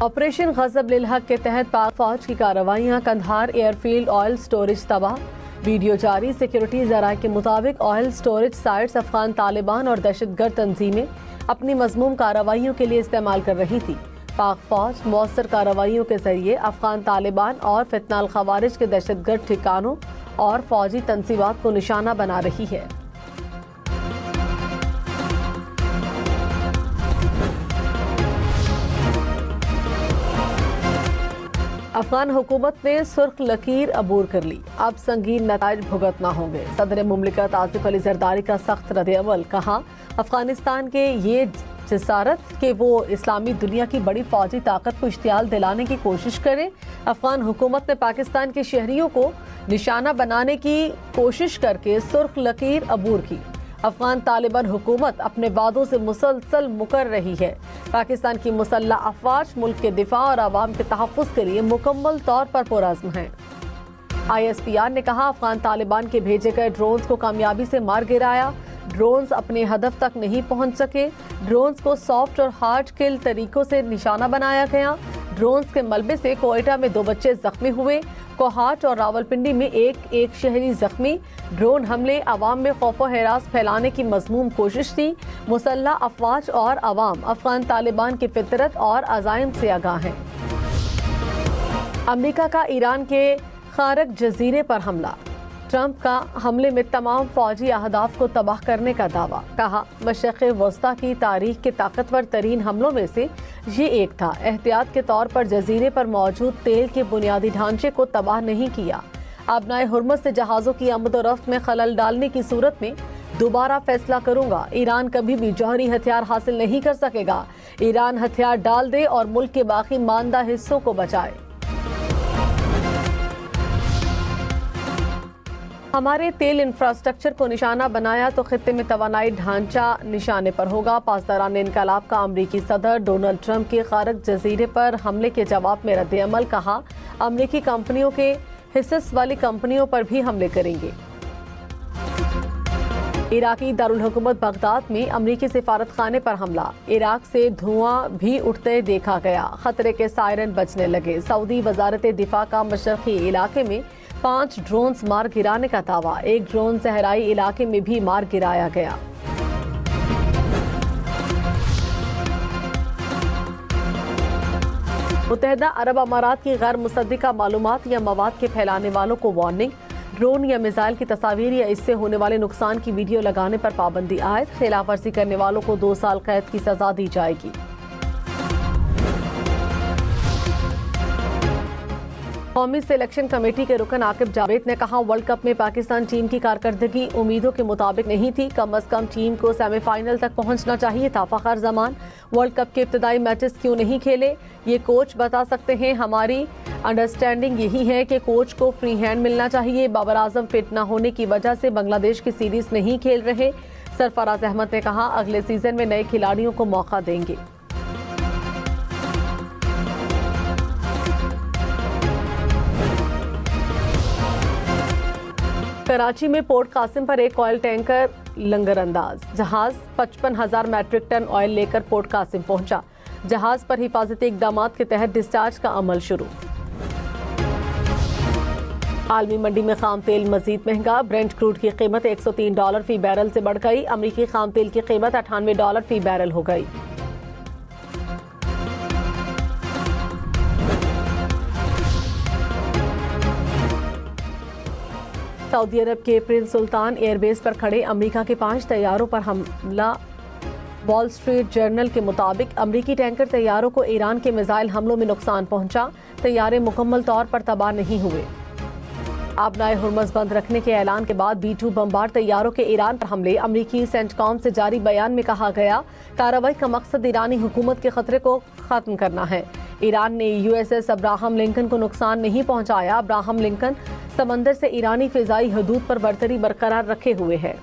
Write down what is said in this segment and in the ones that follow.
Operation غضب للحق کے تحت پاک فوج کی کارروائیاں، Kandahar airfield oil storage تباہ، ویڈیو جاری۔ سیکیورٹی ذرائع کے مطابق oil storage sites Afghan Taliban اور دہشت گرد تنظیمیں اپنی مذموم کارروائیوں کے لیے استعمال کر رہی تھی۔ پاک فوج مؤثر کارروائیوں کے ذریعے افغان طالبان اور فتنہ الخوارج کے دہشت گرد ٹھکانوں اور فوجی تنصیبات کو نشانہ بنا رہی ہے۔ افغان حکومت نے سرخ لکیر عبور کر لی، اب سنگین نتائج بھگتنا ہوں گے۔ صدر مملکت آصف علی زرداری کا سخت رد عمل، کہا افغانستان کے یہ جسارت کہ وہ اسلامی دنیا کی بڑی فوجی طاقت کو اشتعال دلانے کی کوشش کرے۔ افغان حکومت نے پاکستان کے شہریوں کو نشانہ بنانے کی کوشش کر کے سرخ لکیر عبور کی۔ افغان طالبان حکومت اپنے وعدوں سے مسلسل مکر رہی ہے۔ پاکستان کی مسلح افواج ملک کے دفاع اور عوام کے تحفظ کے لیے مکمل طور پر پرعزم ہیں۔ ISPR نے کہا افغان طالبان کے بھیجے گئے ڈرونز کو کامیابی سے مار گرایا۔ ڈرونز اپنے ہدف تک نہیں پہنچ سکے۔ ڈرونز کو سافٹ اور ہارڈ کل طریقوں سے نشانہ بنایا گیا۔ ڈرونز کے ملبے سے کوئٹہ میں 2 بچے زخمی ہوئے، کوہاٹ اور راولپنڈی میں ایک شہری زخمی۔ ڈرون حملے عوام میں خوف و ہراس پھیلانے کی مذموم کوشش تھی۔ مسلح افواج اور عوام افغان طالبان کی فطرت اور عزائم سے آگاہ ہیں۔ امریکہ کا ایران کے خارق جزیرے پر حملہ، ٹرمپ کا حملے میں تمام فوجی اہداف کو تباہ کرنے کا دعویٰ، کہا مشرق وسطیٰ کی تاریخ کے طاقتور ترین حملوں میں سے یہ ایک تھا۔ احتیاط کے طور پر جزیرے پر موجود تیل کے بنیادی ڈھانچے کو تباہ نہیں کیا۔ آبنائے ہرمز سے جہازوں کی آمد و رفت میں خلل ڈالنے کی صورت میں دوبارہ فیصلہ کروں گا۔ ایران کبھی بھی جوہری ہتھیار حاصل نہیں کر سکے گا۔ ایران ہتھیار ڈال دے اور ملک کے باقی ماندہ حصوں کو بچائے۔ ہمارے تیل انفراسٹرکچر کو نشانہ بنایا تو خطے میں توانائی ڈھانچہ نشانے پر ہوگا۔ پاسداران انقلاب کا امریکی صدر ڈونلڈ ٹرمپ کے خارق جزیرے پر حملے کے جواب میں رد عمل، کہا امریکی کمپنیوں کے حصص والی کمپنیوں پر بھی حملے کریں گے۔ عراقی دارالحکومت بغداد میں امریکی سفارت خانے پر حملہ، عراق سے دھواں بھی اٹھتے دیکھا گیا، خطرے کے سائرن بجنے لگے۔ سعودی وزارت دفاع کا مشرقی علاقے میں 5 ڈرونز مار گرانے کا دعویٰ، ایک ڈرون صحرائی علاقے میں بھی مار گرایا گیا۔ متحدہ عرب امارات کی غیر مصدقہ معلومات یا مواد کے پھیلانے والوں کو وارننگ، ڈرون یا میزائل کی تصاویر یا اس سے ہونے والے نقصان کی ویڈیو لگانے پر پابندی عائد، خلاف ورزی کرنے والوں کو 2 سال قید کی سزا دی جائے گی۔ قومی سلیکشن کمیٹی کے رکن عاقب جاوید نے کہا ورلڈ کپ میں پاکستان ٹیم کی کارکردگی امیدوں کے مطابق نہیں تھی، کم از کم ٹیم کو سیمی فائنل تک پہنچنا چاہیے تھا۔ فخر زمان ورلڈ کپ کے ابتدائی میچز کیوں نہیں کھیلے، یہ کوچ بتا سکتے ہیں۔ ہماری انڈرسٹینڈنگ یہی ہے کہ کوچ کو فری ہینڈ ملنا چاہیے۔ بابر اعظم فٹ نہ ہونے کی وجہ سے بنگلہ دیش کی سیریز نہیں کھیل رہے۔ سرفراز احمد نے کہا اگلے سیزن میں نئے کھلاڑیوں کو موقع دیں گے۔ کراچی میں پورٹ قاسم پر ایک آئل ٹینکر لنگر انداز، جہاز 55,000 میٹرک ٹن آئل لے کر پورٹ قاسم پہنچا۔ جہاز پر حفاظتی اقدامات کے تحت ڈسچارج کا عمل شروع۔ عالمی منڈی میں خام تیل مزید مہنگا، برنٹ کروڈ کی قیمت $103 فی بیرل سے بڑھ گئی، امریکی خام تیل کی قیمت $98 فی بیرل ہو گئی۔ سعودی عرب کے پرنس سلطان ایئر بیس پر کھڑے امریکہ کے 5 طیاروں پر حملہ، وال اسٹریٹ جرنل کے مطابق امریکی ٹینکر طیاروں کو ایران کے میزائل حملوں میں نقصان پہنچا، طیارے مکمل طور پر تباہ نہیں ہوئے۔ آبنائے ہرمز بند رکھنے کے اعلان کے بعد B-2 بمبارڈ طیاروں کے ایران پر حملے، امریکی سینٹ کام سے جاری بیان میں کہا گیا کارروائی کا مقصد ایرانی حکومت کے خطرے کو ختم کرنا ہے۔ ایران نے USS ابراہم لنکن کو نقصان نہیں پہنچایا۔ ابراہم لنکن سمندر سے ایرانی فضائی حدود پر برتری برقرار رکھے ہوئے ہے۔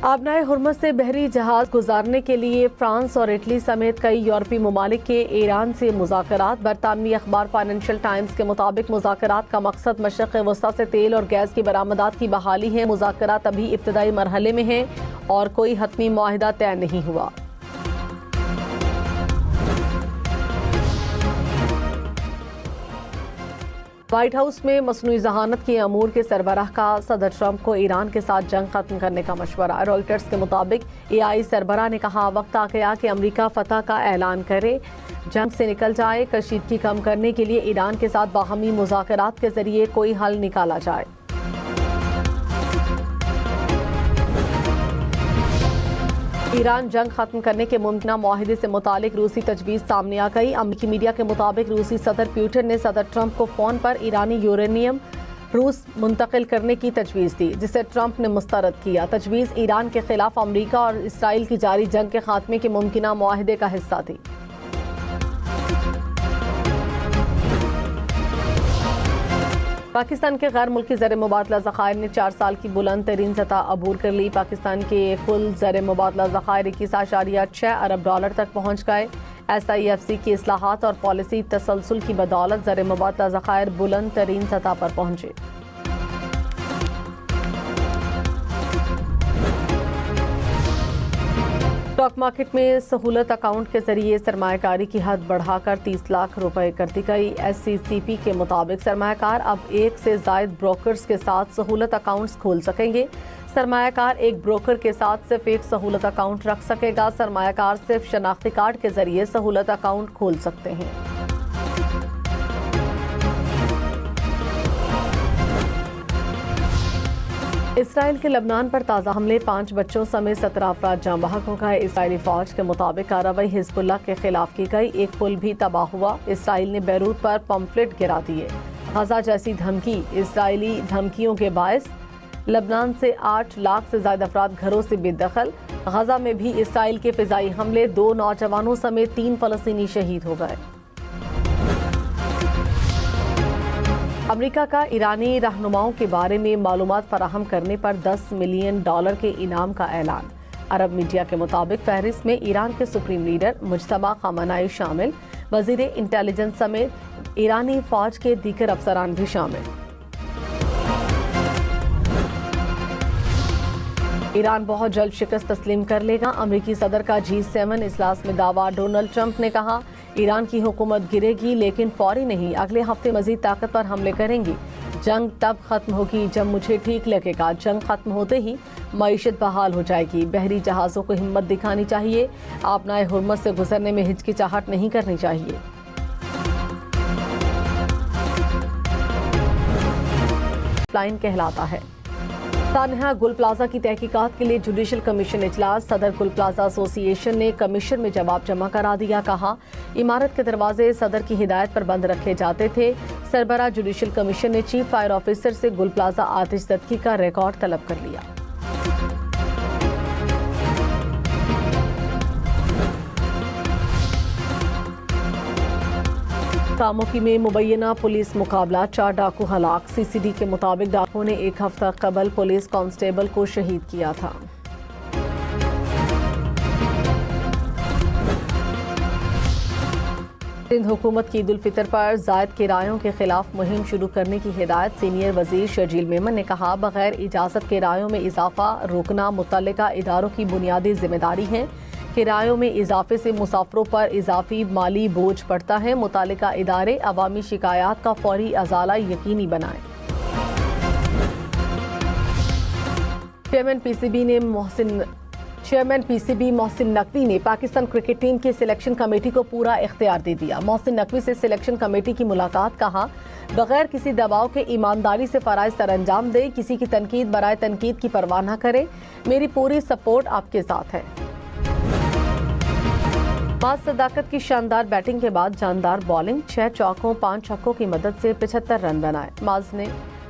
آبنائے ہرمز سے بحری جہاز گزارنے کے لیے فرانس اور اٹلی سمیت کئی یورپی ممالک کے ایران سے مذاکرات۔ برطانوی اخبار فائنینشل ٹائمز کے مطابق مذاکرات کا مقصد مشرق وسطیٰ سے تیل اور گیس کی برآمدات کی بحالی ہے۔ مذاکرات ابھی ابتدائی مرحلے میں ہیں اور کوئی حتمی معاہدہ طے نہیں ہوا۔ وائٹ ہاؤس میں مصنوعی ذہانت کے امور کے سربراہ کا صدر ٹرمپ کو ایران کے ساتھ جنگ ختم کرنے کا مشورہ۔ رائٹرز کے مطابق AI سربراہ نے کہا وقت آ گیا کہ امریکہ فتح کا اعلان کرے، جنگ سے نکل جائے، کشیدگی کم کرنے کے لیے ایران کے ساتھ باہمی مذاکرات کے ذریعے کوئی حل نکالا جائے۔ ایران جنگ ختم کرنے کے ممکنہ معاہدے سے متعلق روسی تجویز سامنے آ گئی۔ امریکی میڈیا کے مطابق روسی صدر پیوٹن نے صدر ٹرمپ کو فون پر ایرانی یورینیم روس منتقل کرنے کی تجویز دی، جسے ٹرمپ نے مسترد کیا۔ تجویز ایران کے خلاف امریکہ اور اسرائیل کی جاری جنگ کے خاتمے کے ممکنہ معاہدے کا حصہ تھی۔ پاکستان کے غیر ملکی زر مبادلہ ذخائر نے 4 سال کی بلند ترین سطح عبور کر لی۔ پاکستان کے کل زر مبادلہ ذخائر 21.6 ارب ڈالر تک پہنچ گئے۔ SIFC کی اصلاحات اور پالیسی تسلسل کی بدولت زر مبادلہ ذخائر بلند ترین سطح پر پہنچے۔ اسٹاک مارکیٹ میں سہولت اکاؤنٹ کے ذریعے سرمایہ کاری کی حد بڑھا کر 30 لاکھ روپے کر دی گئی۔ SCCP کے مطابق سرمایہ کار اب 1 سے زائد بروکرز کے ساتھ سہولت اکاؤنٹس کھول سکیں گے۔ سرمایہ کار ایک بروکر کے ساتھ صرف ایک سہولت اکاؤنٹ رکھ سکے گا۔ سرمایہ کار صرف شناختی کارڈ کے ذریعے سہولت اکاؤنٹ کھول سکتے ہیں۔ اسرائیل کے لبنان پر تازہ حملے، 5 بچوں سمیت 17 افراد جاں بحق ہو گئے۔ اسرائیلی فوج کے مطابق کارروائی حزب اللہ کے خلاف کی گئی، ایک پل بھی تباہ ہوا۔ اسرائیل نے بیروت پر پمفلٹ گرا دیے۔ غزہ جیسی دھمکی، اسرائیلی دھمکیوں کے باعث لبنان سے 8 لاکھ سے زائد افراد گھروں سے بے دخل۔ غزہ میں بھی اسرائیل کے فضائی حملے، 2 نوجوانوں سمیت 3 فلسطینی شہید ہو گئے۔ امریکہ کا ایرانی رہنماؤں کے بارے میں معلومات فراہم کرنے پر $10 ملین کے انعام کا اعلان۔ عرب میڈیا کے مطابق فہرست میں ایران کے سپریم لیڈر مجتبی خامنہئی شامل، وزیر انٹیلیجنس سمیت ایرانی فوج کے دیگر افسران بھی شامل۔ ایران بہت جلد شکست تسلیم کر لے گا، امریکی صدر کا G7 اجلاس میں دعویٰ۔ ڈونلڈ ٹرمپ نے کہا ایران کی حکومت گرے گی لیکن فوری نہیں، اگلے ہفتے مزید طاقتور حملے کریں گی۔ جنگ تب ختم ہوگی جب مجھے ٹھیک لگے گا، جنگ ختم ہوتے ہی معیشت بحال ہو جائے گی۔ بحری جہازوں کو ہمت دکھانی چاہیے، آبنائے حرمت سے گزرنے میں ہچکچاہٹ نہیں کرنی چاہیے۔ لائن کہلاتا ہے۔ سانحہ گل پلازہ کی تحقیقات کے لیے جوڈیشل کمیشن اجلاس، صدر گل پلازہ ایسوسی ایشن نے کمیشن میں جواب جمع کرا دیا۔ کہا عمارت کے دروازے صدر کی ہدایت پر بند رکھے جاتے تھے۔ سربراہ جوڈیشل کمیشن نے چیف فائر آفیسر سے گل پلازہ آتش زدگی کا ریکارڈ طلب کر لیا۔ کاموکی میں مبینہ پولیس مقابلہ، 4 ڈاکو ہلاک۔ CCD کے مطابق ڈاکوؤں نے 1 ہفتہ قبل پولیس کانسٹیبل کو شہید کیا تھا۔ سندھ حکومت کی عید الفطر پر زائد کرایوں کے خلاف مہم شروع کرنے کی ہدایت۔ سینئر وزیر شرجیل میمن نے کہا بغیر اجازت کرایوں میں اضافہ روکنا متعلقہ اداروں کی بنیادی ذمہ داری ہے۔ کرایوں میں اضافے سے مسافروں پر اضافی مالی بوجھ پڑتا ہے، متعلقہ ادارے عوامی شکایات کا فوری ازالہ یقینی بنائیں۔ Chairman P C B Mohsin Naqvi نے پاکستان کرکٹ ٹیم کی سلیکشن کمیٹی کو پورا اختیار دے دیا۔ محسن نقوی سے سلیکشن کمیٹی کی ملاقات، کہا بغیر کسی دباؤ کے ایمانداری سے فرائض سر انجام دے، کسی کی تنقید برائے تنقید کی پرواہ نہ کرے، میری پوری سپورٹ آپ کے ساتھ ہے۔ معاذ صداقت کی شاندار بیٹنگ کے بعد جاندار بالنگ، 6 چوکوں 5 چھکوں کی مدد سے 75 رن بنائے۔ معاذ نے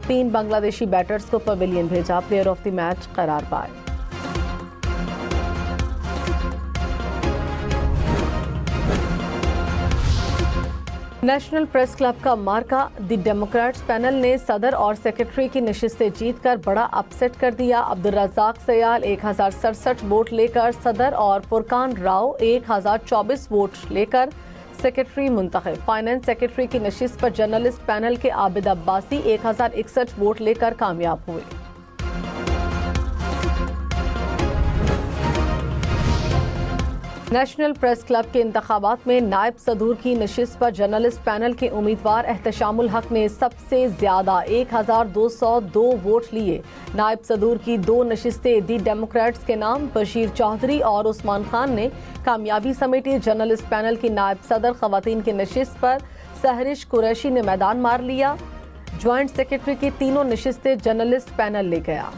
3 بنگلہ دیشی بیٹرز کو پویلین بھیجا، پلیئر آف دی میچ قرار پائے۔ نیشنل پریس کلب کا مارکا دی ڈیموکریٹس پینل نے صدر اور سیکرٹری کی نشستیں جیت کر بڑا اپسیٹ کر دیا۔ عبدالرزاق سیال 1067 ووٹ لے کر صدر اور فرقان راؤ 1024 ووٹ لے کر سیکرٹری منتخب۔ فائنانس سیکرٹری کی نشست پر جرنلسٹ پینل کے عابد عباسی 1061 ووٹ لے کر کامیاب ہوئے۔ نیشنل پریس کلب کے انتخابات میں نائب صدور کی نشست پر جرنلسٹ پینل کے امیدوار احتشام الحق نے سب سے زیادہ 1202 ووٹ لیے۔ نائب صدور کی 2 نشستیں دی ڈیموکریٹس کے نام بشیر چودھری اور عثمان خان نے کامیابی سمیٹی۔ جرنلسٹ پینل کی نائب صدر خواتین کی نشست پر سہرش قریشی نے میدان مار لیا۔ جوائنٹ سیکرٹری کی تینوں نشستیں جرنلسٹ پینل لے گیا۔